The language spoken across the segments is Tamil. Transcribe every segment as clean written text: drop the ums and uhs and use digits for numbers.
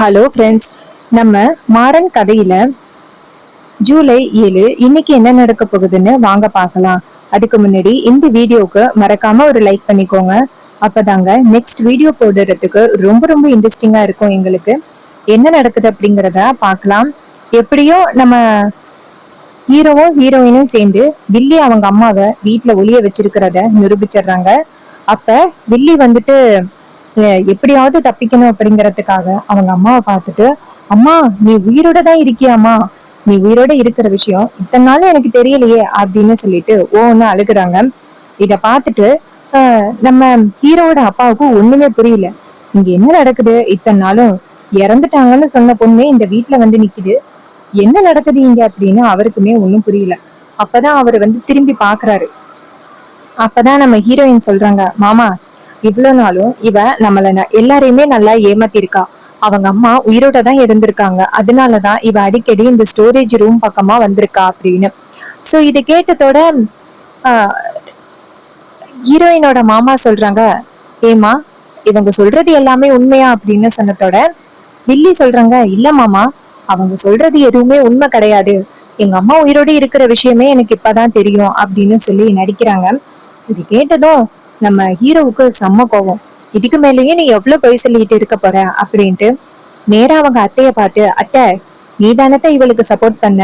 Hello friends. நம்ம மாறன் கதையில ஜூலை 7 இன்னைக்கு என்ன நடக்க போகுதுன்னு வாங்க பார்க்கலாம். அதுக்கு முன்னாடி இந்த வீடியோக்கு மறக்காம ஒரு லைக் பண்ணிக்கோங்க. அப்பதாங்க நெக்ஸ்ட் வீடியோ போடுறதுக்கு ரொம்ப ரொம்ப இன்ட்ரெஸ்டிங்கா இருக்கும். எங்களுக்கு என்ன நடக்குது அப்படிங்கிறத பார்க்கலாம். எப்படியோ நம்ம ஹீரோவும் ஹீரோயினும் சேர்ந்து வில்லி அவங்க அம்மாவை வீட்டுல ஒளிய வச்சிருக்கிறத நிரூபிச்சிடுறாங்க. அப்ப வில்லி வந்துட்டு எப்படியாவது தப்பிக்கணும் அப்படிங்கறதுக்காக அவங்க அம்மாவை பார்த்துட்டு, அம்மா நீ உயிரோட தான் இருக்கியாமா, நீ உயிரோட இருக்கிற விஷயம் இத்தனை நாளும் எனக்கு தெரியலையே அப்படின்னு சொல்லிட்டு ஒன்னு அழுகுறாங்க. இத பார்த்துட்டு நம்ம ஹீரோவோட அப்பாவுக்கு ஒண்ணுமே புரியல. இங்க என்ன நடக்குது, இத்தனை நாளும் இறந்துட்டாங்கன்னு சொன்ன பொண்ணு இந்த வீட்டுல வந்து நிக்குது, என்ன நடக்குது இங்க அப்படின்னு அவருக்குமே ஒண்ணும் புரியல. அப்பதான் அவர் திரும்பி பாக்குறாரு. அப்பதான் நம்ம ஹீரோயின் சொல்றாங்க, மாமா இவ்வளவு நாளும் இவ நம்மள எல்லாரையுமே நல்லா ஏமாத்திருக்கா, அவங்க அம்மா உயிரோட தான் இருந்திருக்காங்க, அதனாலதான் இவ அடிக்கடி இந்த ஸ்டோரேஜ் ரூம் பக்கமா வந்திருக்கா அப்படின்னு. சோ இதை கேட்டதோட ஹீரோயினோட மாமா சொல்றாங்க, ஏமா இவங்க சொல்றது எல்லாமே உண்மையா அப்படின்னு சொன்னதோட வில்லி சொல்றாங்க, இல்ல மாமா அவங்க சொல்றது எதுவுமே உண்மை கிடையாது, எங்க அம்மா உயிரோட இருக்கிற விஷயமே எனக்கு இப்பதான் தெரியும் அப்படின்னு சொல்லி நடிக்கிறாங்க. இது கேட்டதும் நம்ம ஹீரோவுக்கு செம்ம கோவம். இதுக்கு மேலேயே நீ எவ்வளவு பொய் சொல்லிட்டு இருக்க போற அப்படின்ட்டு நேரா அவங்க அத்தைய பார்த்து, அத்தை நீ தானத்தை இவளுக்கு சப்போர்ட் பண்ண,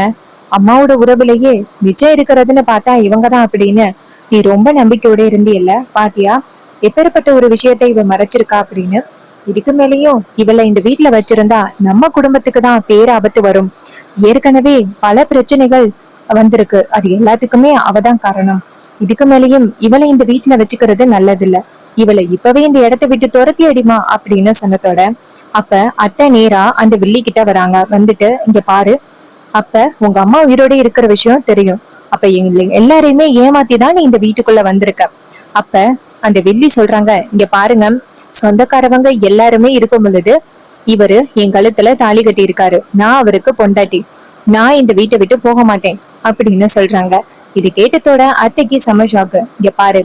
அம்மாவோட உறவுலயே மிச்சம் இருக்கிறதுன்னு பார்த்தா இவங்கதான் அப்படின்னு நீ ரொம்ப நம்பிக்கையோட இருந்தியல்ல, பாத்தியா எப்பேற்பட்ட ஒரு விஷயத்த இவ மறைச்சிருக்கா அப்படின்னு. இதுக்கு மேலேயும் இவளை இந்த வீட்டுல வச்சிருந்தா நம்ம குடும்பத்துக்கு தான் பேராபத்து வரும். ஏற்கனவே பல பிரச்சனைகள் வந்திருக்கு, அது எல்லாத்துக்குமே அவதான் காரணம். இதுக்கு மேலேயும் இவளை இந்த வீட்டுல வச்சுக்கிறது நல்லதில்ல, இவளை இப்பவே இந்த இடத்த விட்டு துரத்தி அடிமா அப்படின்னு சொன்னதோட அப்ப அத்தை நேரா அந்த வில்லி கிட்ட வராங்க. வந்துட்டு, இங்க பாரு, அப்ப உங்க அம்மா உயிரோட இருக்கிற விஷயம் தெரியும், அப்ப எங்க எல்லாரையுமே ஏமாத்திதான் நீ இந்த வீட்டுக்குள்ள வந்திருக்க. அப்ப அந்த வில்லி சொல்றாங்க, இங்க பாருங்க, சொந்தக்காரவங்க எல்லாருமே இருக்கும் பொழுது இவரு என் கழுத்துல தாலி கட்டி இருக்காரு, நான் அவருக்கு பொண்டாட்டி, நான் இந்த வீட்டை விட்டு போக மாட்டேன் அப்படின்னு சொல்றாங்க. இது கேட்டதோட அத்தைக்கு செம ஷாக்கு. இங்க பாரு,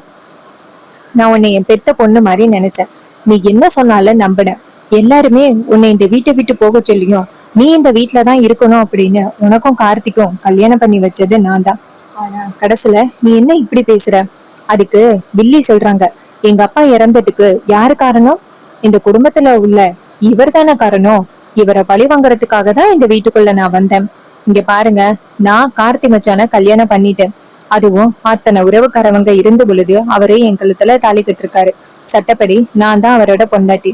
நான் உன்னை என் பெத்த பொண்ணு மாதிரி நினைச்சேன், நீ என்ன சொன்னாலும் நம்பினேன், எல்லாருமே உன்னை இந்த வீட்டை விட்டு போக சொல்லியும் நீ இந்த வீட்டுலதான் இருக்கணும் அப்படின்னு உனக்கும் கார்த்திக்கும் கல்யாணம் பண்ணி வச்சது நான் தான். ஆனா கடைசியில நீ என்ன இப்படி பேசுற? அதுக்கு வில்லி சொல்றாங்க, எங்க அப்பா இறந்ததுக்கு யாரு காரணம்? இந்த குடும்பத்துல உள்ள இவர் தானே காரணம், இவரை பழி வாங்குறதுக்காக தான் இந்த வீட்டுக்குள்ள நான் வந்தேன். இங்க பாருங்க, நான் கார்த்தி மச்சான கல்யாணம் பண்ணிட்டேன், அதுவும் அத்தனை உறவுக்காரவங்க இருந்த பொழுது அவரே என் கழுத்துல தாலி கட்டிருக்காரு, சட்டப்படி நான் தான் அவரோட பொண்டாட்டி,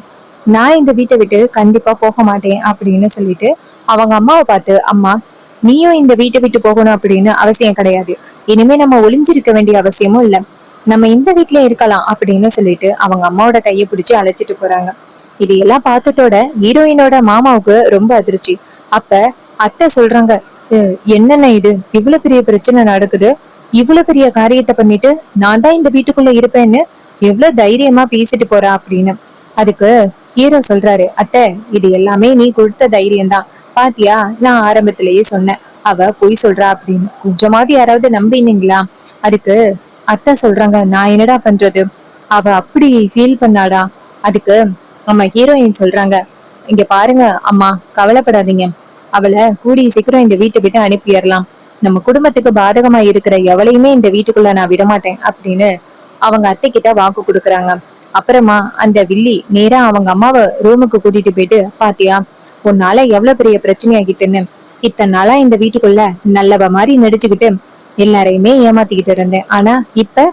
நான் இந்த வீட்டை விட்டு கண்டிப்பா போக மாட்டேன் அப்படின்னு சொல்லிட்டு அவங்க அம்மாவை பார்த்து, அம்மா நீயும் இந்த வீட்டை விட்டு போகணும் அப்படின்னு அவசியம் கிடையாது, இனிமே நம்ம ஒளிஞ்சிருக்க வேண்டிய அவசியமும் இல்ல, நம்ம இந்த வீட்டுல இருக்கலாம் அப்படின்னு சொல்லிட்டு அவங்க அம்மாவோட கையை பிடிச்சு அழைச்சிட்டு போறாங்க. இது எல்லாம் பார்த்ததோட ஹீரோயினோட மாமாவுக்கு ரொம்ப அதிர்ச்சி. அப்ப அத்தை சொல்றாங்க, என்னென்ன இது, இவ்வளவு பெரிய பிரச்சனை நடக்குது, இவ்வளவு பெரிய காரியத்தை பண்ணிட்டு நான் தான் இந்த வீட்டுக்குள்ள இருப்பேன்னு எவ்வளவு தைரியமா பேசிட்டு போறா அப்படின்னு. அதுக்கு ஹீரோ சொல்றாரு, அத்தை இது எல்லாமே நீ கொடுத்த தைரியம் தான், பாத்தியா நான் ஆரம்பத்திலேயே சொன்னேன் அவ பொய் சொல்றா அப்படின்னு, கொஞ்சமாவது யாராவது நம்பினீங்களா? அதுக்கு அத்தை சொல்றாங்க, நான் என்னடா பண்றது, அவ அப்படி ஃபீல் பண்ணாடா. அதுக்கு நம்ம ஹீரோயின் சொல்றாங்க, இங்க பாருங்க அம்மா, கவலைப்படாதீங்க, அவளை கூடிய சீக்கிரம் இந்த வீட்டை விட்டு அனுப்பிடலாம், நம்ம குடும்பத்துக்கு பாதகமா இருக்கிற எவளையுமே இந்த வீட்டுக்குள்ள நான் விடமாட்டேன் அப்படின்னு அவங்க அத்தை கிட்ட வாக்கு கொடுக்குறாங்க. அப்புறமா அந்த வில்லி நேரா அவங்க அம்மாவை ரூமுக்கு கூட்டிட்டு போயிட்டு, பாத்தியா உன்னால எவ்வளவு பெரிய பிரச்சனையாகிட்டுன்னு, இத்தனை நாளா இந்த வீட்டுக்குள்ள நல்லவ மாதிரி நடிச்சுக்கிட்டு எல்லாரையுமே ஏமாத்திக்கிட்டு இருந்தேன், ஆனா இப்ப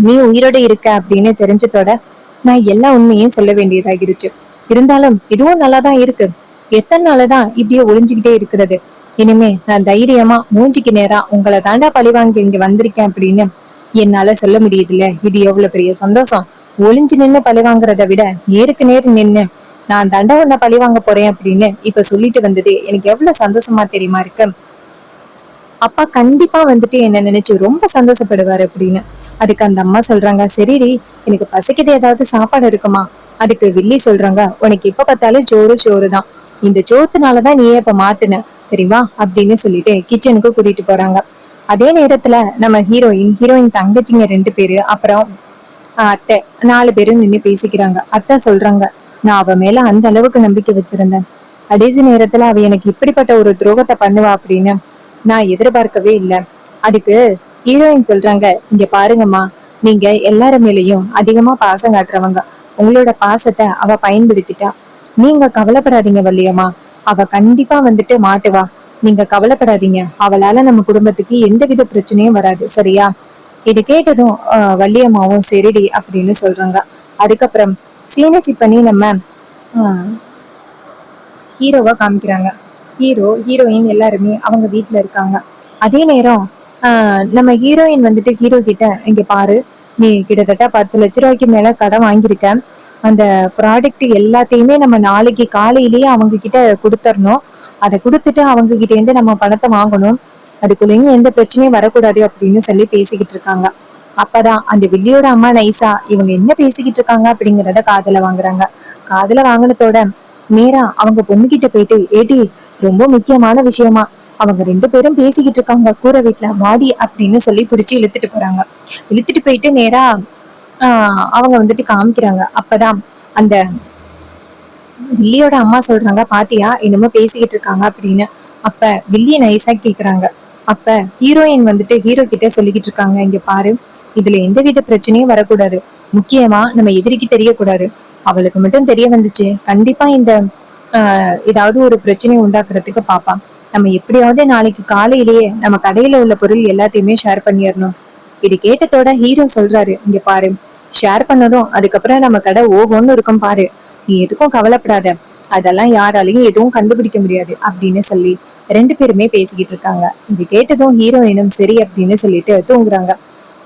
நீ உயிரோட இருக்க அப்படின்னு தெரிஞ்சதோட நான் எல்லா உண்மையும் சொல்ல வேண்டியதாகிருச்சு, இருந்தாலும் இதுவும் நல்லாதான் இருக்கு, எத்தனை நாளதான் இப்படியே ஒளிஞ்சுக்கிட்டே இருக்கிறது, இனிமே நான் தைரியமா மூஞ்சிக்கு நேரா உங்களை தாண்டா பழிவாங்கி இங்க வந்திருக்கேன் அப்படின்னு என்னால சொல்ல முடியுதுல்ல, இது எவ்வளவு பெரிய சந்தோஷம், ஒளிஞ்சு நின்னு பழி வாங்குறத விட நேருக்கு நேரு நின்னு நான் தண்டா உன்ன பழி வாங்க போறேன் அப்படின்னு இப்ப சொல்லிட்டு வந்தது எனக்கு எவ்வளவு சந்தோஷமா தெரியுமா இருக்கு, அப்பா கண்டிப்பா என்ன நினைச்சு ரொம்ப சந்தோஷப்படுவாரு அப்படின்னு. அதுக்கு அந்த அம்மா சொல்றாங்க, சரிடி எனக்கு பசிக்குது, ஏதாவது சாப்பாடு இருக்குமா? அதுக்கு வில்லி சொல்றாங்க, உனக்கு இப்ப பார்த்தாலும் சோறு சோறு தான், இந்த சோத்துனாலதான் நீயே இப்ப மாத்துன, சரிவா அப்படின்னு சொல்லிட்டு கிச்சனுக்கு கூட்டிட்டு போறாங்க. அதே நேரத்துல நம்ம ஹீரோயின் தங்கச்சிங்க 2 பேரு அப்புறம் அத்தை 4 பேரும் நின்னு பேசிக்கிறாங்க. அத்தை சொல்றாங்க, நான் அவ மேல அந்த அளவுக்கு நம்பிக்கை வச்சிருந்தேன். கடைசி நேரத்துல அவ எனக்கு இப்படிப்பட்ட ஒரு துரோகத்தை பண்ணுவா அப்படின்னு நான் எதிர்பார்க்கவே இல்லை. அதுக்கு ஹீரோயின் சொல்றாங்க, இங்க பாருங்கம்மா, நீங்க எல்லாரு மேலயும் அதிகமா பாசம் காட்டுறவங்க. உங்களோட பாசத்தை அவ பயன்படுத்திட்டா. நீங்க கவலைப்படாதீங்க வள்ளியம்மா, அவ கண்டிப்பா வந்துட்டு மாட்டுவா. நீங்க கவலைப்படாதீங்க, அவளால நம்ம குடும்பத்துக்கு எந்தவித பிரச்சனையும் வராது, சரியா? இது கேட்டதும் வள்ளியம்மாவும் சரிடி அப்படின்னு சொல்றாங்க. அதுக்கப்புறம் சீனசி பண்ணி நம்ம ஹீரோவா காமிக்கிறாங்க. ஹீரோயின் எல்லாருமே அவங்க வீட்டுல இருக்காங்க. அதே நேரம் நம்ம ஹீரோயின் வந்துட்டு ஹீரோ கிட்ட, இங்க பாரு, நீ கிட்டத்தட்ட 10 லட்ச ரூபாய்க்கு மேல கடன் வாங்கியிருக்க. அந்த ப்ராடக்ட் எல்லாத்தையுமே நம்ம நாளைக்கு காலையிலேயே அவங்க கிட்ட கொடுத்துடணும். அதை கொடுத்துட்டு அவங்க கிட்ட இருந்து நம்ம பணத்தை வாங்கணும். அதுக்குள்ளேயும் எந்த பிரச்சனையும் வரக்கூடாது அப்படின்னு சொல்லி பேசிக்கிட்டு இருக்காங்க. அப்பதான் அந்த வில்லியோட அம்மா நைசா இவங்க என்ன பேசிக்கிட்டு இருக்காங்க அப்படிங்கறத காதுல வாங்குறாங்க. காதுல வாங்கினதோட நேரா அவங்க பொண்ணுகிட்ட போயிட்டு, ஏடி, ரொம்ப முக்கியமான விஷயமா அவங்க 2 பேரும் பேசிக்கிட்டு இருக்காங்க கூரை வீட்டுல, வாடி அப்படின்னு சொல்லி பிடிச்சி இழுத்துட்டு போறாங்க. இழுத்துட்டு போயிட்டு நேரா அவங்க வந்துட்டு காமிக்கிறாங்க. அப்பதான் அந்த வில்லியோட அம்மா சொல்றாங்க, பாத்தியா என்னமோ பேசிக்கிட்டு இருக்காங்க அப்படின்னு. அப்ப வில்லிய நைஸா கேக்குறாங்க. அப்ப ஹீரோயின் வந்துட்டு ஹீரோ கிட்ட சொல்லிக்கிட்டு இருக்காங்க, இங்க பாரு, இதுல எந்தவித பிரச்சனையும் வரக்கூடாது. முக்கியமா நம்ம எதிரிக்கு தெரியக்கூடாது. அவளுக்கு மட்டும் தெரிய வந்துச்சு, கண்டிப்பா இந்த ஏதாவது ஒரு பிரச்சனையை உண்டாக்குறதுக்கு பாப்பான். நம்ம எப்படியாவது நாளைக்கு காலையிலேயே நம்ம கடையில உள்ள பொருள் எல்லாத்தையுமே ஷேர் பண்ணிடணும். இது கேட்டதோட ஹீரோ சொல்றாரு, இங்க பாரு, ஷேர் பண்ணதும் அதுக்கப்புறம் நம்ம கடை ஓகோன்னு இருக்கும் பாரு. நீ எதுக்கும் கவலைப்படாத, அதெல்லாம் யாராலையும் எதுவும் கண்டுபிடிக்க முடியாது அப்படின்னு சொல்லி 2 பேருமே பேசிக்கிட்டு இருக்காங்க. இது கேட்டதும் ஹீரோயினும் சரி அப்படின்னு சொல்லிட்டு தூங்குறாங்க.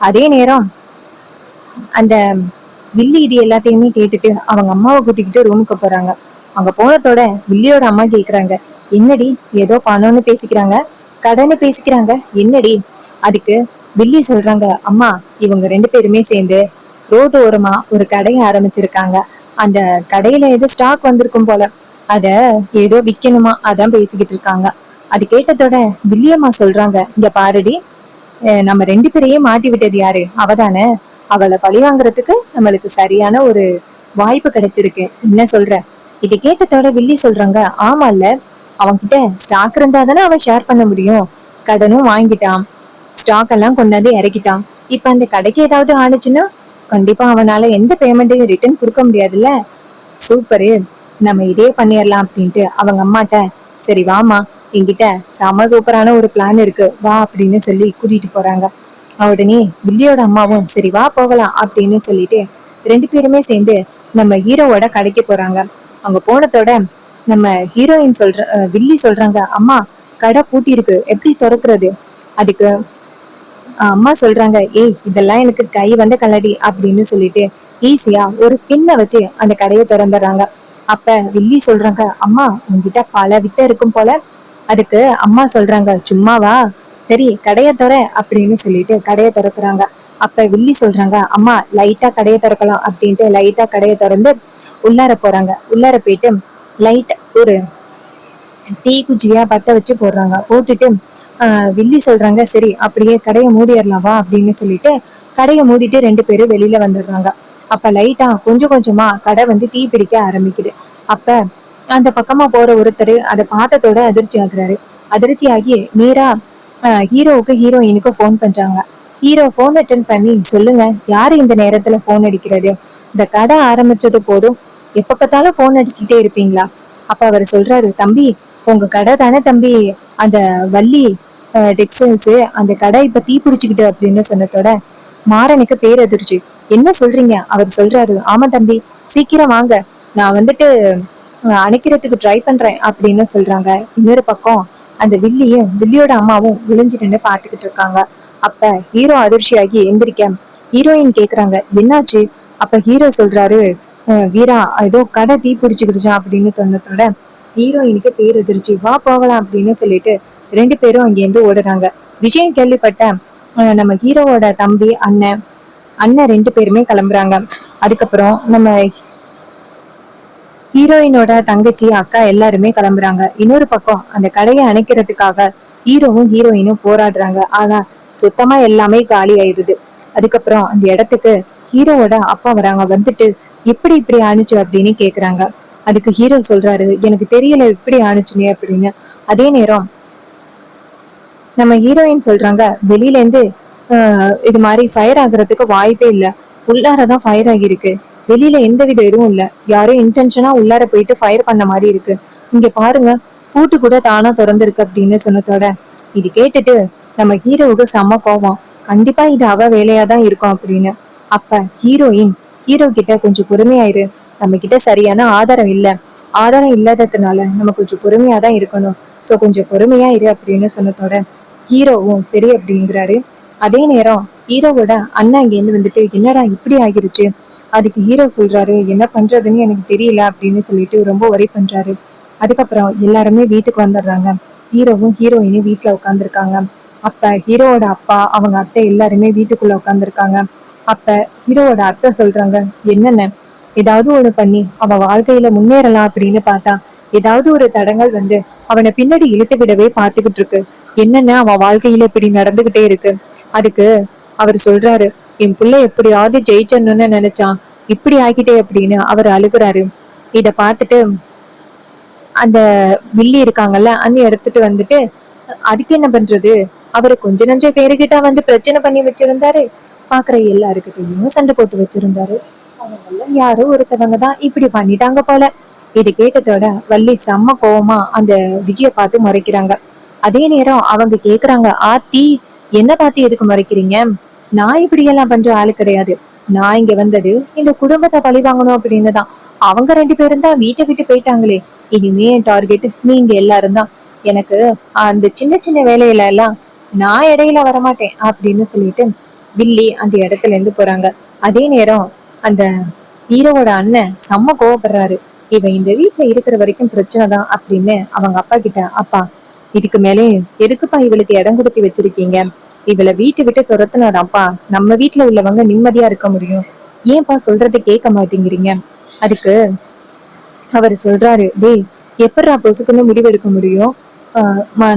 அதே நேரம் அந்த வில்லி இது எல்லாத்தையுமே கேட்டுட்டு அவங்க அம்மாவை கூட்டிக்கிட்டு ரூமுக்கு போறாங்க. அங்க போனதோட வில்லியோட அம்மா கேக்குறாங்க, என்னடி ஏதோ பணம்னு பேசிக்கிறாங்க, கடன்னு பேசிக்கிறாங்க, என்னடி? அதுக்கு வில்லி சொல்றாங்க, அம்மா, இவங்க 2 பேருமே சேர்ந்து ரோடு ஓரமா ஒரு கடையை ஆரம்பிச்சிருக்காங்க. அந்த கடையில ஏதோ ஸ்டாக் வந்திருக்கும் போல, அத ஏதோ விக்கணுமா, அதான் பேசிக்கிட்டு இருக்காங்க. அது கேட்டதோட வில்லியம்மா சொல்றாங்க, இங்க பாருடி, நம்ம 2 பேரையும் மாட்டி விட்டது யாரு? அவதானே. அவளை பழி வாங்குறதுக்கு நம்மளுக்கு சரியான ஒரு வாய்ப்பு கிடைச்சிருக்கு, என்ன சொல்ற? இதை கேட்டதோட வில்லி சொல்றாங்க, ஆமால, அவன்கிட்ட ஸ்டாக் இருந்தா தானே அவன் ஷேர் பண்ண முடியும். கடனும் வாங்கிட்டான், ஸ்டாக் எல்லாம் கொண்டாந்து இறக்கிட்டான். இப்ப அந்த கடைக்கு ஏதாவது ஆனிச்சுன்னா கண்டிப்பா அவனால எந்த பேமெண்ட்டையும் ரிட்டர்ன் கொடுக்க முடியாதுல்ல. சூப்பரு, நம்ம இதே பண்ணிடலாம் அப்படின்ட்டு அவங்க அம்மாட்ட, சரி வாமா, என்கிட்ட செம சூப்பரான ஒரு பிளான் இருக்கு, வா அப்படின்னு சொல்லி கூட்டிட்டு போறாங்க. உடனே வில்லியோட அம்மாவும் சரி வா போகலாம் அப்படின்னு சொல்லிட்டு 2 பேருமே சேர்ந்து நம்ம ஹீரோவோட கடைக்கு போறாங்க. அங்க போனதோட நம்ம ஹீரோயின் வில்லி சொல்றாங்க, அம்மா, கடை பூட்டி இருக்கு, எப்படி திறக்கிறது? அதுக்கு அம்மா சொல்றாங்க, ஏய், இதெல்லாம் எனக்கு கை வந்த கலடி அப்படின்னு சொல்லிட்டு ஈஸியா ஒரு பின்ன வச்சு அந்த கடையை திறந்துடுறாங்க. அப்ப வில்லி சொல்றாங்க, அம்மா, உங்ககிட்ட பல வித்தை இருக்கும் போல. அதுக்கு அம்மா சொல்றாங்க, சும்மாவா, சரி கடையை திற அப்படின்னு சொல்லிட்டு கடையை திறக்குறாங்க. அப்ப வில்லி சொல்றாங்க, அம்மா, லைட்டா கடையை திறக்கலாம் அப்படின்ட்டு லைட்டா கடையை திறந்து உள்ளார போறாங்க. உள்ளார போயிட்டு லைட் ஒரு தீ குச்சியா பத்த வச்சு போடுறாங்க. போட்டுட்டு வில்லி சொல்றாங்க, சரி அப்படியே கடையை மூடிடலாம் வா அப்படின்னு சொல்லிட்டு கடையை மூடிட்டு 2 பேரும் வெளியில வந்துடுறாங்க. அப்ப லைட்டா கொஞ்சம் கொஞ்சமா கடை வந்து தீ பிடிக்க ஆரம்பிக்குது. அப்ப அந்த பக்கமா போற ஒருத்தர் அதை பார்த்ததோட அதிர்ச்சி ஆகுறாரு. அதிர்ச்சி ஆகி நேரா ஹீரோவுக்கு ஹீரோயினுக்கு போன் பண்றாங்க. ஹீரோ போன் அட்டன் பண்ணி, சொல்லுங்க, யாரு இந்த நேரத்துல போன் அடிக்கிறது? இந்த கடை ஆரம்பிச்சது போதும் எப்ப பார்த்தாலும் போன் அடிச்சுக்கிட்டே இருப்பீங்களா? அப்ப அவர் சொல்றாரு, தம்பி, உங்க கடை தானே தம்பி அந்த வள்ளி டெக்ஸ்டைல்ஸ், அந்த கடை இப்ப தீ பிடிச்சுக்கிட்டு அப்படின்னு சொன்னதோட மாறனுக்கு பேரதிர்ச்சி. என்ன சொல்றீங்க? அவர் சொல்றாரு, ஆமா தம்பி, சீக்கிரம் வாங்க, நான் வந்துட்டு அணைக்கிறதுக்கு ட்ரை பண்றேன் அப்படின்னு சொல்றாங்க. இன்னொரு பக்கம் அந்த வில்லியோட அம்மாவும் விழிஞ்சு நின்று பாத்துக்கிட்டு இருக்காங்க. அப்ப ஹீரோ அதிர்ச்சியாகி எந்திரிக்க ஹீரோயின் கேக்குறாங்க, என்னாச்சு? அப்ப ஹீரோ சொல்றாரு, வீரா, ஏதோ கடை தீ பிடிச்சுக்கிடுச்சா அப்படின்னு சொன்னதோட ஹீரோயினுக்கு பேரதிர்ச்சி. வா போகலாம் அப்படின்னு சொல்லிட்டு 2 பேரும் அங்கேருந்து ஓடுறாங்க. விஷயம் கேள்விப்பட்ட நம்ம ஹீரோவோட தம்பி, அண்ணன் 2 பேருமே கிளம்புறாங்க. அதுக்கப்புறம் நம்ம ஹீரோயினோட தங்கச்சி, அக்கா எல்லாருமே கிளம்புறாங்க. இன்னொரு பக்கம் அந்த கடையை அணைக்கிறதுக்காக ஹீரோவும் ஹீரோயினும் போராடுறாங்க. ஆனா சுத்தமா எல்லாமே காலி ஆயிடுது. அதுக்கப்புறம் அந்த இடத்துக்கு ஹீரோவோட அப்பா வராங்க. வந்துட்டு, எப்படி இப்படி ஆணுச்சு அப்படின்னு கேக்குறாங்க. அதுக்கு ஹீரோ சொல்றாரு, எனக்கு தெரியல எப்படி ஆணுச்சுனே அப்படின்னு. அதே நேரம் நம்ம ஹீரோயின் சொல்றாங்க, வெளியில இருந்து இது மாதிரி ஃபயர் ஆகுறதுக்கு வாய்ப்பே இல்ல, உள்ளாரதான் ஃபயர் ஆகிருக்கு, வெளியில எந்த வித இதுவும் இல்ல, யாரும் இன்டென்ஷனா உள்ளார போயிட்டு ஃபயர் பண்ண மாதிரி இருக்கு, இங்க பாருங்க பூட்டு கூட தானா திறந்திருக்கு அப்படின்னு சொன்னதோட இது கேட்டுட்டு நம்ம ஹீரோவுக்கு செம்ம கோவம். கண்டிப்பா இது அவ வேலையாதான் இருக்கும் அப்படின்னு. அப்ப ஹீரோயின் ஹீரோ கிட்ட கொஞ்சம் பொறுமையாயிரு, நம்ம கிட்ட சரியான ஆதாரம் இல்ல, ஆதாரம் இல்லாததுனால நம்ம கொஞ்சம் பொறுமையாதான் இருக்கணும், சோ கொஞ்சம் பொறுமையா இரு அப்படின்னு சொன்னதோட ஹீரோவும் சரி அப்படிங்கிறாரு. அதே நேரம் ஹீரோவோட அண்ணன் இங்க இருந்து வந்துட்டு என்னடா இப்படி ஆகிருச்சு, அதுக்கு ஹீரோ சொல்றாரு என்ன பண்றதுன்னு எனக்கு தெரியல அப்படின்னு சொல்லிட்டு ரொம்ப ஒரே பண்றாரு. அதுக்கப்புறம் எல்லாருமே வீட்டுக்கு வந்துடுறாங்க. ஹீரோவும் ஹீரோயினும் வீட்டுல உட்காந்துருக்காங்க. அப்ப ஹீரோவோட அப்பா அவங்க அத்தை எல்லாருமே வீட்டுக்குள்ள உட்காந்துருக்காங்க. அப்ப ஹீரோவோட அத்தை சொல்றாங்க, என்னென்ன ஏதாவது ஒண்ணு பண்ணி அவ வாழ்க்கையில முன்னேறலாம் அப்படின்னு பார்த்தா ஏதாவது ஒரு தடங்கள் வந்து அவனை பின்னாடி இழுத்து விடவே பாத்துக்கிட்டு இருக்கு, என்னென்ன அவன் வாழ்க்கையில இப்படி நடந்துகிட்டே இருக்கு. அதுக்கு அவர் சொல்றாரு, என் பிள்ளை எப்படியாவது ஜெயிச்சணும்னு நினைச்சான், இப்படி ஆகிட்டே அப்படின்னு அவர் அழுகுறாரு. இத பார்த்துட்டு அந்த வில்லி இருக்காங்கல்ல அந்த இடத்துட்டு வந்துட்டு அதுக்கு என்ன பண்றது, அவரு கொஞ்ச நஞ்ச பேருகிட்ட வந்து பிரச்சனை பண்ணி வச்சிருந்தாரு, பாக்குற எல்லாருக்கிட்டையும் சண்டை போட்டு வச்சிருந்தாரு, அவங்கள யாரோ ஒருத்தவங்க தான் இப்படி பண்ணிட்டாங்க போல. இது கேட்டதோட வள்ளி செம்ம கோவமா அந்த விஜய பார்த்து முறைக்கிறாங்க. அதே நேரம் அவங்க கேக்குறாங்க, ஆத்தி என்ன பார்த்து எதுக்கு முறைக்கிறீங்க, நான் இப்படி எல்லாம் பண்ற ஆளு கிடையாது, நான் இங்க வந்தது இந்த குடும்பத்தை பழி வாங்கணும் அப்படின்னு தான், அவங்க 2 பேரும் தான் வீட்டை விட்டு போயிட்டாங்களே, இனிமே என் டார்கெட் நீங்க எல்லாரும் தான், எனக்கு அந்த சின்ன சின்ன வேலையில எல்லாம் நான் இடையில வரமாட்டேன் அப்படின்னு சொல்லிட்டு வில்லி அந்த இடத்துல இருந்து போறாங்க. அதே நேரம் அந்த ஹீரோவோட அண்ணன் செம்ம கோவப்படுறாரு, இவன் இந்த வீட்டுல இருக்கிற வரைக்கும் பிரச்சனை தான் அப்படின்னு அவங்க அப்பா கிட்ட, அப்பா இதுக்கு மேலே எதுக்குப்பா இவளுக்கு இடம் கொடுத்து வச்சிருக்கீங்க, இவளை வீட்டை விட்டு துரத்துனாதான்ப்பா நம்ம வீட்டுல உள்ளவங்க நிம்மதியா இருக்க முடியும், ஏன்பா சொல்றதை கேட்க மாட்டேங்கிறீங்க. அதுக்கு அவர் சொல்றாரு, டேய் எப்படா பொசுக்குன்னு முடிவெடுக்க முடியும்,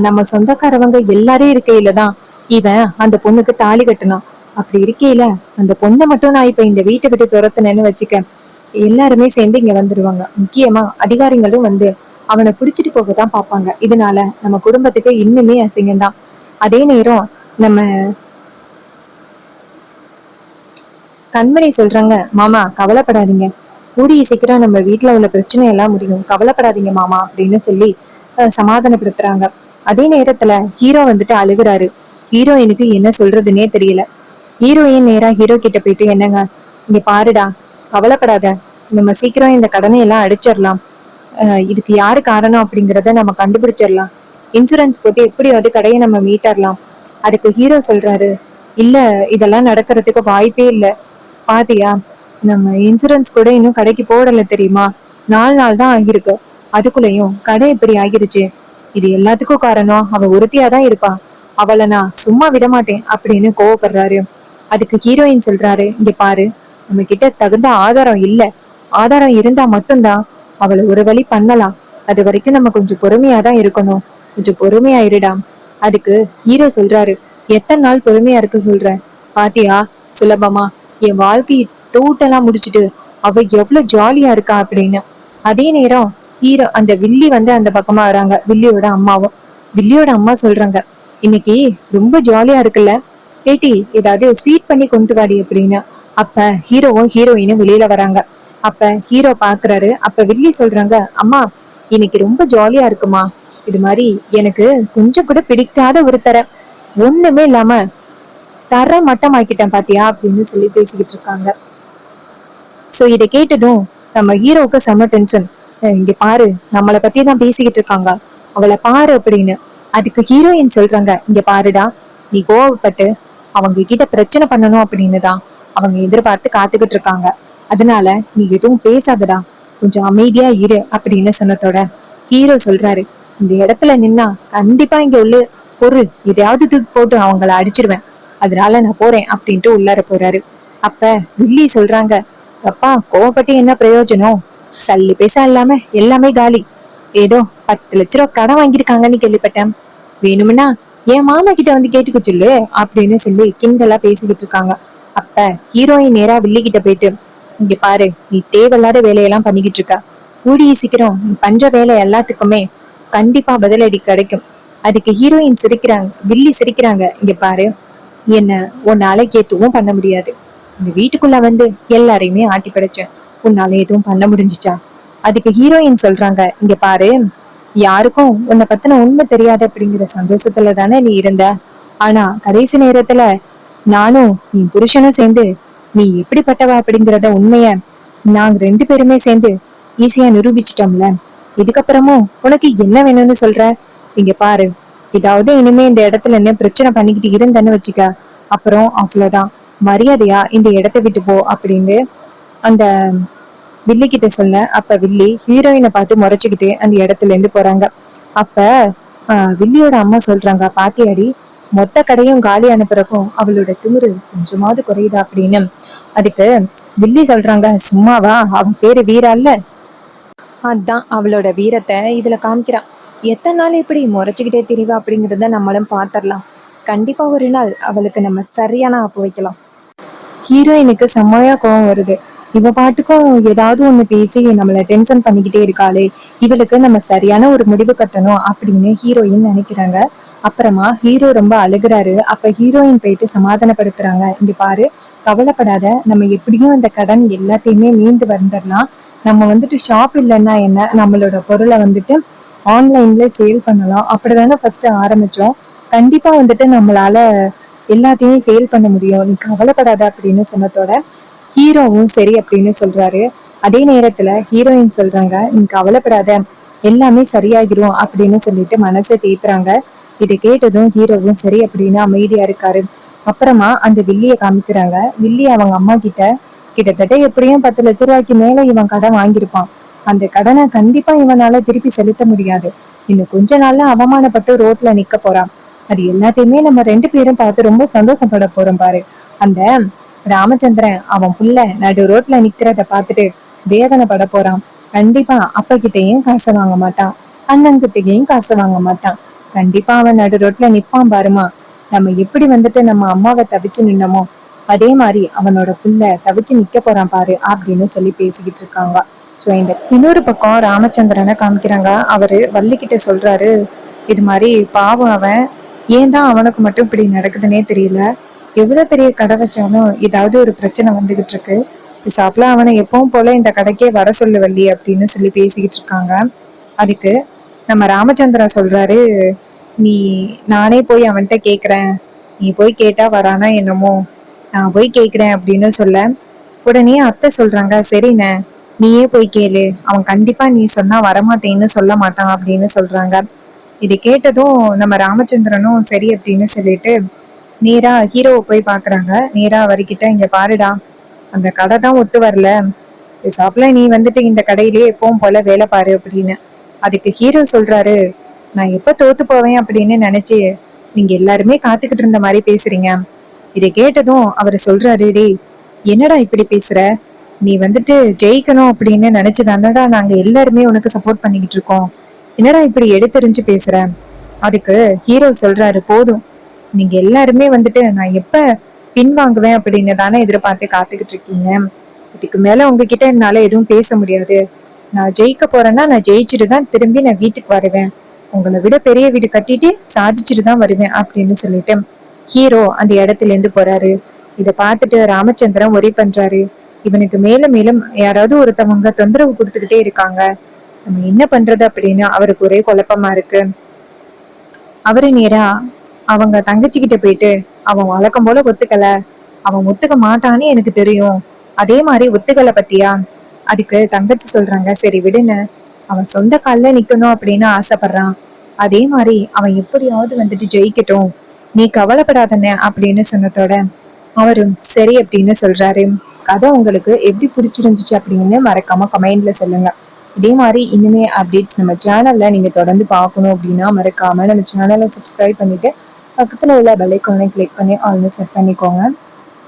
நம்ம சொந்தக்காரவங்க எல்லாரும் இருக்கையில தான் இவன் அந்த பொண்ணுக்கு தாலி கட்டணும், அப்படி இருக்கையில அந்த பொண்ணை மட்டும் நான் இப்ப இந்த வீட்டை விட்டு துரத்துனேன்னு வச்சுக்க, எல்லாருமே சேர்ந்து இங்க வந்துருவாங்க, முக்கியமா அதிகாரிகளும் வந்து அவனை பிடிச்சிட்டு போகத்தான் பார்ப்பாங்க, இதனால நம்ம குடும்பத்துக்கு இன்னுமே அசிங்கம்தான். அதே நேரம் நம்ம கண்மணி சொல்றாங்க, மாமா கவலைப்படாதீங்க, கூடிய சீக்கிரம் நம்ம வீட்டுல உள்ள பிரச்சனை எல்லாம் முடியும், கவலைப்படாதீங்க மாமா அப்படின்னு சொல்லி சமாதானப்படுத்துறாங்க. அதே நேரத்துல ஹீரோ வந்துட்டு அழுகுறாரு. ஹீரோயினுக்கு என்ன சொல்றதுன்னே தெரியல. ஹீரோயின் நேரா ஹீரோ கிட்ட போயிட்டு, என்னங்க இங்க பாருடா, கவலைப்படாத, நம்ம சீக்கிரம் இந்த கடனை எல்லாம் அடிச்சிடலாம், இதுக்கு யாரு காரணம் அப்படிங்கறத நம்ம கண்டுபிடிச்சிடலாம், இன்சூரன்ஸ் போட்டு எப்படியாவது கடையை நம்ம மீட்டரலாம். அதுக்கு ஹீரோ சொல்றாரு, இல்ல இதெல்லாம் நடக்கிறதுக்கு வாய்ப்பே இல்ல, பாத்தியா நம்ம இன்சூரன்ஸ் கூட இன்னும் கடைக்கு போடல தெரியுமா, 4 நாள் தான் ஆகிருக்கு, அதுக்குள்ளயும் கடை இப்படி ஆகிருச்சு, இது எல்லாத்துக்கும் காரணம் அவ ஒருத்தியாதான் இருப்பா, அவளை நான் சும்மா விட மாட்டேன் அப்படின்னு கோவப்படுறாரு. அதுக்கு ஹீரோயின் சொல்றாரு, இங்க பாரு நம்ம கிட்ட தகுந்த ஆதாரம் இல்ல, ஆதாரம் இருந்தா மட்டும்தான் அவளை ஒரு வழி பண்ணலாம், அது வரைக்கும் நம்ம கொஞ்சம் பொறுமையாதான் இருக்கணும், கொஞ்சம் பொறுமையா இருடா. அதுக்கு ஹீரோ சொல்றாரு, எத்தனை நாள் பொறுமையா இருக்க சொல்ற, பாத்தியா சுலபமா என் வாழ்க்கையை டோட்டலா முடிச்சுட்டு அவ எவ்வளவு ஜாலியா இருக்கா அப்படின்னு. அதே நேரம் ஹீரோ அந்த வில்லி வந்து அந்த பக்கமா வராங்க, வில்லியோட அம்மாவும். வில்லியோட அம்மா சொல்றாங்க, இன்னைக்கு ரொம்ப ஜாலியா இருக்குல்ல, ஏட்டி ஏதாவது ஸ்வீட் பண்ணி கொண்டு வாடி அப்படின்னு. அப்ப ஹீரோவும் ஹீரோயினும் வெளியில வராங்க. அப்ப ஹீரோ பாக்குறாரு. அப்ப வில்லி சொல்றாங்க, அம்மா இன்னைக்கு ரொம்ப ஜாலியா இருக்குமா, இது மாதிரி எனக்கு கொஞ்சம் கூட பிடிக்காத ஒருத்தர ஒண்ணுமே இல்லாம தர மட்டம் ஆக்கிட்டேன் பாத்தியா அப்படின்னு சொல்லி பேசிக்கிட்டு இருக்காங்க. சோ இதை கேட்டதும் நம்ம ஹீரோவுக்கு செம டென்ஷன், இங்க பாரு நம்மளை பத்தி தான் பேசிக்கிட்டு இருக்காங்க, அவளை பாரு அப்படின்னு. அதுக்கு ஹீரோயின் சொல்றாங்க, இங்க பாருடா, நீ கோவப்பட்டு அவங்க கிட்ட பிரச்சனை பண்ணணும் அப்படின்னு தான் அவங்க எதிர்பார்த்து காத்துக்கிட்டு இருக்காங்க, அதனால நீ எதுவும் பேசாதடா, கொஞ்சம் அமைதியா இரு அப்படின்னு சொன்னதோட ஹீரோ சொல்றாரு, இந்த இடத்துல நின்னா கண்டிப்பா இங்க உள்ள பொருள் எதையாவது தூக்கி போட்டு அவங்கள அடிச்சிருவேன், அதனால நான் போறேன் அப்படின்ட்டு உள்ளார போறாரு. அப்ப வில்லி சொல்றாங்க, அப்பா கோவப்பட்டு என்ன பிரயோஜனம், சல்லி பேசா இல்லாம எல்லாமே காலி, ஏதோ 10 லட்ச ரூபா கடன் வாங்கியிருக்காங்கன்னு கேள்விப்பட்டேன், வேணும்னா என் மாமா கிட்ட வந்து கேட்டுக்க சொல்லு அப்படின்னு சொல்லி கிண்டலா பேசிக்கிட்டு இருக்காங்க. அப்ப ஹீரோயின் நேரா வில்லி கிட்ட போயிட்டு, இங்க பாரு, நீ தேவையில்லாத வேலையெல்லாம் பண்ணிக்கிட்டு இருக்க. கூடிய சீக்கிரம் நீ பண்ற வேலை எல்லாத்துக்குமே கண்டிப்பா பதிலடி கிடைக்கும். அதுக்கு ஹீரோயின் சிரிக்கிறாங்க, வில்லி சிரிக்கிறாங்க. இங்க பாரு, என்ன உன்னால எதுவும் பண்ண முடியாது. இந்த வீட்டுக்குள்ள வந்து எல்லாரையுமே ஆட்டி படைச்சேன். உன்னால எதுவும் பண்ண முடிஞ்சுச்சா? அதுக்கு ஹீரோயின் சொல்றாங்க, இங்க பாரு, யாருக்கும் உன்னை பத்தின உண்மை தெரியாது அப்படிங்கிற சந்தோஷத்துல தானே நீ இருந்த. ஆனா கடைசி நேரத்துல நானும் நீ புருஷனும் சேர்ந்து நீ எப்படிப்பட்டவ அப்படிங்கறத உண்மைய நாங்க 2 பேருமே சேர்ந்து ஈஸியா நிரூபிச்சிட்டோம்ல. இதுக்கப்புறமும் உனக்கு என்ன வேணும்னு சொல்ற? இங்க பாரு, ஏதாவது இனிமே இந்த இடத்துல என்ன பிரச்சனை பண்ணிக்கிட்டு இருந்தேன்னு வச்சுக்க, அப்புறம் அவ்வளவுதான். மரியாதையா இந்த இடத்த விட்டு போ அப்படின்னு அந்த வில்லி கிட்ட சொல்ல, அப்ப வில்லி ஹீரோயினை பார்த்து முறைச்சுக்கிட்டே அந்த இடத்துல இருந்து போறாங்க. அப்ப வில்லியோட அம்மா சொல்றாங்க, பாத்தியாடி, மொத்த கடையும் காலியான பிறகும் அவளோட திமிரு கொஞ்சமாவது குறையுதா அப்படின்னு. அதுக்கு வில்லி சொல்றாங்க, சும்மாவா, அவன் பேரு வீரா இல்ல, அதான் அவளோட வீரத்தை இதுல காமிக்கிறான். எத்தனை நாள் இப்படி முறைச்சுக்கிட்டே திரிவா அப்படிங்கிறத நம்மளும் பாத்திரலாம். கண்டிப்பா ஒரு நாள் அவளுக்கு நம்ம சரியான ஆப்பு வைக்கலாம். ஹீரோயினுக்கு செம்மையா கோவம் வருது. இவ பாட்டுக்கும் ஏதாவது ஒண்ணு பேசி நம்மள டென்ஷன் பண்ணிக்கிட்டே இருக்காளே, இவளுக்கு நம்ம சரியான ஒரு முடிவு கட்டணும் அப்படின்னு ஹீரோயின் நினைக்கிறாங்க. அப்புறமா ஹீரோ ரொம்ப அழுகுறாரு. அப்ப ஹீரோயின் போயிட்டு சமாதானப்படுத்துறாங்க, இங்க பாரு, கவலைப்படாத, நம்ம எப்படியும் இந்த கடன் எல்லாத்தையுமே மீண்டு வந்துடலாம். நம்ம வந்துட்டு ஷாப் இல்லைன்னா என்ன, நம்மளோட பொருளை வந்துட்டு ஆன்லைன்ல சேல் பண்ணலாம். அப்படிதானே ஃபர்ஸ்ட் ஆரம்பிச்சோம். கண்டிப்பா வந்துட்டு நம்மளால எல்லாத்தையும் சேல் பண்ண முடியும், நீ கவலைப்படாத அப்படின்னு சொன்னதோட ஹீரோவும் சரி அப்படின்னு சொல்றாரு. அதே நேரத்துல ஹீரோயின் சொல்றாங்க, நீ கவலைப்படாத, எல்லாமே சரியாகிரும் அப்படின்னு சொல்லிட்டு மனசை தேத்துறாங்க. இதை கேட்டதும் ஹீரோவும் சரி அப்படின்னு அமைதியா இருக்காரு. அப்புறமா அந்த வில்லிய காமிக்கிறாங்க. வில்லி அவங்க அம்மா கிட்ட, கிட்டத்தட்ட எப்படியும் 10 லட்ச ரூபாய்க்கு மேல இவன் கடன் வாங்கியிருப்பான். அந்த கடனை கண்டிப்பா இவனால திருப்பி செலுத்த முடியாது. இன்னும் கொஞ்ச நாள்ல அவமானப்பட்டு ரோட்ல நிக்க போறான். அது எல்லாத்தையுமே நம்ம 2 பேரும் பார்த்து ரொம்ப சந்தோஷப்பட போறோம் பாரு. அந்த ராமச்சந்திரன் அவன் புள்ள நடு ரோட்ல நிக்கிறத பார்த்துட்டு வேதனைப்பட போறான். கண்டிப்பா அப்பா கிட்டையும் காசு வாங்க மாட்டான், அண்ணன் கிட்டையும் காசு வாங்க மாட்டான். கண்டிப்பா அவன் நடு ரோட்ல நிப்பான் பாருமா. நம்ம எப்படி வந்துட்டு நம்ம அம்மாவை தவிச்சு நின்னமோ அதே மாதிரி அவனோட புள்ள தவிச்சு நிக்க போறான் பாரு அப்படின்னு சொல்லி பேசிக்கிட்டு இருக்காங்க. சோ இந்த இன்னொரு பக்கம் ராமச்சந்திரனை காமிக்கிறாங்க. அவரு வள்ளி கிட்ட சொல்றாரு, இது மாதிரி பாவம் அவன், ஏன் தான் அவனுக்கு மட்டும் இப்படி நடக்குதுன்னே தெரியல. எவ்வளவு பெரிய கடை வச்சாலும் ஏதாவது ஒரு பிரச்சனை வந்துகிட்டு இருக்கு. சாப்பிட அவனை எப்பவும் போல இந்த கடைக்கே வர சொல்லு வள்ளி அப்படின்னு சொல்லி பேசிக்கிட்டு இருக்காங்க. அதுக்கு நம்ம ராமச்சந்திரா சொல்றாரு, நீ, நானே போய் அவன்கிட்ட கேக்குறேன், நீ போய் கேட்டா வரானா என்னமோ, நான் போய் கேக்குறேன் அப்படின்னு சொல்ல, உடனே அத்தை சொல்றாங்க, சரிண்ணே, நீயே போய் கேளு, அவன் கண்டிப்பா நீ சொன்னா வரமாட்டேன்னு சொல்ல மாட்டான் அப்படின்னு சொல்றாங்க. இது கேட்டதும் நம்ம ராமச்சந்திரனும் சரி அப்படின்னு சொல்லிட்டு நேரா ஹீரோவை போய் பாக்குறாங்க. நேரா அவர்கிட்ட, இங்க பாருடா, அந்த கடை தான் ஒத்து வரல, சாப்பிட நீ வந்துட்டு இந்த கடையிலேயே எப்பவும் போல வேலை பாரு அப்படின்னு. அதுக்கு ஹீரோ சொல்றாரு, நான் எப்ப தோத்து போவேன் அப்படின்னு நினைச்சு நீங்க எல்லாருமே காத்துக்கிட்டு இருந்த மாதிரி பேசுறீங்க. இதை கேட்டதும் அவரு சொல்றாரு, டேய், என்னடா இப்படி பேசுற, நீ வந்துட்டு ஜெயிக்கணும் அப்படின்னு நினைச்சுதானடா நாங்க எல்லாருமே உனக்கு சப்போர்ட் பண்ணிக்கிட்டு இருக்கோம், என்னடா இப்படி எடுத்தெறிஞ்சு பேசுற. அதுக்கு ஹீரோ சொல்றாரு, போதும், நீங்க எல்லாருமே வந்துட்டு நான் எப்ப பின்வாங்குவேன் அப்படின்னு தானே எதிர்பார்த்து காத்துக்கிட்டு இருக்கீங்க. இதுக்கு மேல உங்ககிட்ட என்னால எதுவும் பேச முடியாது. நான் ஜெயிக்க போறேன்னா நான் ஜெயிச்சுட்டு தான் திரும்பி நான் வீட்டுக்கு வருவேன். உங்களை விட பெரிய வீடு கட்டிட்டு சாதிச்சுட்டு தான் வருவேன் அப்படின்னு சொல்லிட்டு ஹீரோ அந்த இடத்துல இருந்து போறாரு. இத பார்த்துட்டு ராமச்சந்திரன் ஒரே பண்றாரு, இவனுக்கு மேலும் மேலும் யாராவது ஒருத்தவங்க தொந்தரவு கொடுத்துக்கிட்டே இருக்காங்க, நம்ம என்ன பண்றது அப்படின்னு அவருக்கு ஒரே குழப்பமா இருக்கு. அவரு நேரா அவங்க தங்கச்சி கிட்ட போயிட்டு, அவன் வழக்கம் போல ஒத்துக்கல, அவன் ஒத்துக்க மாட்டான்னு எனக்கு தெரியும், அதே மாதிரி ஒத்துக்கல பத்தியா. அதுக்கு தங்கச்சி சொல்றாங்க, சரி விடுங்க, அவன் சொந்த கால்ல நிக்கணும் அப்படின்னு ஆசைப்படுறான், அதே மாதிரி அவன் எப்படியாவது வந்துட்டு ஜெயிக்கட்டும், நீ கவலைப்படாதன அப்படின்னு சொன்னதோட அவரும் சரி அப்படின்னு சொல்றாரு. கதை உங்களுக்கு எப்படி பிடிச்சிருந்துச்சு அப்படின்னு மறக்காம கமெண்ட்ல சொல்லுங்க. இதே மாதிரி இனிமே அப்டேட்ஸ் நம்ம சேனல்ல நீங்க தொடர்ந்து பார்க்கணும் அப்படின்னா மறக்காம நம்ம சேனலை சப்ஸ்கிரைப் பண்ணிட்டு பக்கத்துல உள்ள பெல் ஐகானை கிளிக் பண்ணி ஆல்னு செட் பண்ணிக்கோங்க.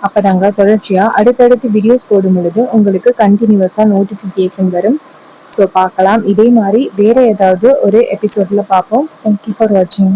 அப்பதாங்க தொடர்ச்சியா அடுத்தடுத்து வீடியோஸ் போடும் பொழுது உங்களுக்கு கண்டினியூஸா நோட்டிபிகேஷன் வரும். ஸோ பார்க்கலாம். இதே மாதிரி வேற ஏதாவது ஒரு எபிசோட்ல பார்ப்போம். தேங்க்யூ ஃபார் வாட்சிங்.